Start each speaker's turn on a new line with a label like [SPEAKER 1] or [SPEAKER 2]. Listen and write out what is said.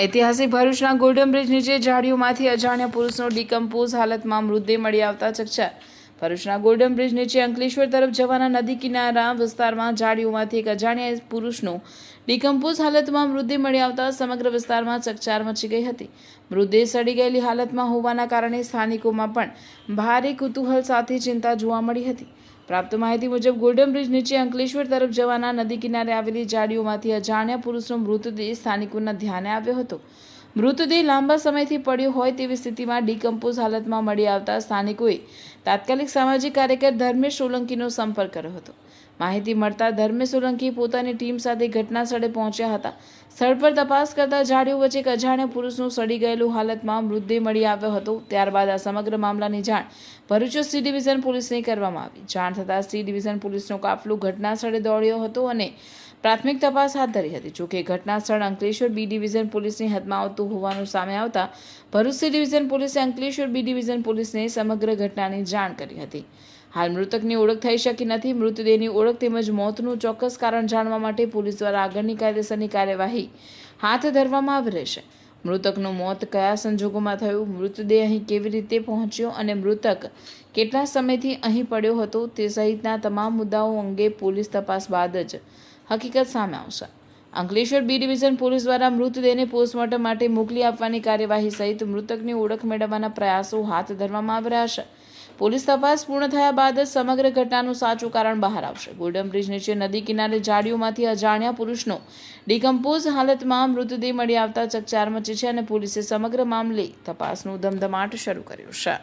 [SPEAKER 1] ઐતિહાસિક ભરૂચના golden bridge નીચે ઝાડીઓમાંથી અજાણ્યા પુરુષનો ડિકમ્પોઝ હાલતમાં મૃતદેહ મળી આવતા ચકચાર. ભરૂચના ગોલ્ડન બ્રિજ નીચે અંકલેશ્વર તરફ જવાના નદી કિનારા વિસ્તારમાં ઝાડીઓમાંથી એક અજાણ્યા પુરુષનો ડિકમ્પોઝ હાલતમાં મૃતદેહ મળી આવતા સમગ્ર વિસ્તારમાં ચકચાર મચી ગઈ હતી. મૃતદેહ સડી ગયેલી હાલતમાં હોવાના કારણે સ્થાનિકોમાં પણ ભારે કુતૂહલ સાથે ચિંતા જોવા મળી હતી. પ્રાપ્ત માહિતી મુજબ ગોલ્ડન બ્રિજ નીચે અંકલેશ્વર તરફ જવાના નદી કિનારે આવેલી ઝાડીઓમાંથી અજાણ્યા પુરુષનો મૃતદેહ સ્થાનિકોના ધ્યાને આવ્યો હતો. મૃતદેહ લાંબા સમયથી પડ્યો હોય તેવી સ્થિતિમાં ડિકમ્પોઝ હાલતમાં મળી આવતા સ્થાનિકોએ તાત્કાલિક સામાજિક કાર્યકર ધર્મેશ સોલંકીનો સંપર્ક કર્યો હતો. માહિતી મળતા ધર્મેશ સોલંકી પોતાની ટીમ સાથે ઘટના સ્થળે પહોંચ્યા હતા. સ્થળ પર તપાસ કરતા ઝાડીઓ વચ્ચે એક અજાણ્યા પુરુષનું સડી ગયેલું હાલતમાં મૃતદેહ મળી આવ્યો હતો. ત્યારબાદ આ સમગ્ર મામલાની જાણ ભરૂચ સી ડિવિઝન પોલીસને કરવામાં આવી. જાણ થતાં સી ડિવિઝન પોલીસનો કાફલો ઘટના સ્થળે દોડ્યો હતો અને પ્રાથમિક તપાસ હાથ ધરી હતી. જોકે ઘટના સ્થળ અંકલેશ્વર બી ડિવિઝન પોલીસની હદમાં આવતું હોવાનું સામે આવતા ભરૂચ સી ડિવિઝન પોલીસે અંકલેશ્વર બી ડિવિઝન પોલીસને સમગ્ર ઘટનાની જાણ કરી હતી. હાલ મૃતકની ઓળખ થઈ શકી નથી. મૃતદેહની ઓળખ તેમજ મોતનું ચોક્કસ કારણ જાણવા માટે પોલીસ દ્વારા આગળની કાયદેસરની કાર્યવાહી હાથ ધરવામાં આવી રહેશે. મૃતકનું મોત કયા સંજોગોમાં થયું, મૃતદેહ અહીં કેવી રીતે પહોંચ્યો અને મૃતક કેટલા સમયથી અહીં પડ્યો હતો તે સહિતના તમામ મુદ્દાઓ અંગે પોલીસ તપાસ બાદ જ હકીકત સામે આવશે. અંકલેશ્વર બી ડિવિઝન પોલીસ દ્વારા મૃતદેહને પોસ્ટમોર્ટમ માટે મોકલી આપવાની કાર્યવાહી સહિત મૃતકની ઓળખ મેળવવાના પ્રયાસો હાથ ધરવામાં આવી રહ્યા છે. પોલીસ તપાસ પૂર્ણ થયા બાદ જ સમગ્ર ઘટનાનું સાચું કારણ બહાર આવશે. ગોલ્ડન બ્રિજ નીચે નદી કિનારે ઝાડીઓમાંથી અજાણ્યા પુરુષનો ડિકમ્પોઝ હાલતમાં મૃતદેહ મળી આવતા ચકચાર મચી છે અને પોલીસે સમગ્ર મામલે તપાસનો ધમધમાટ શરૂ કર્યો છે.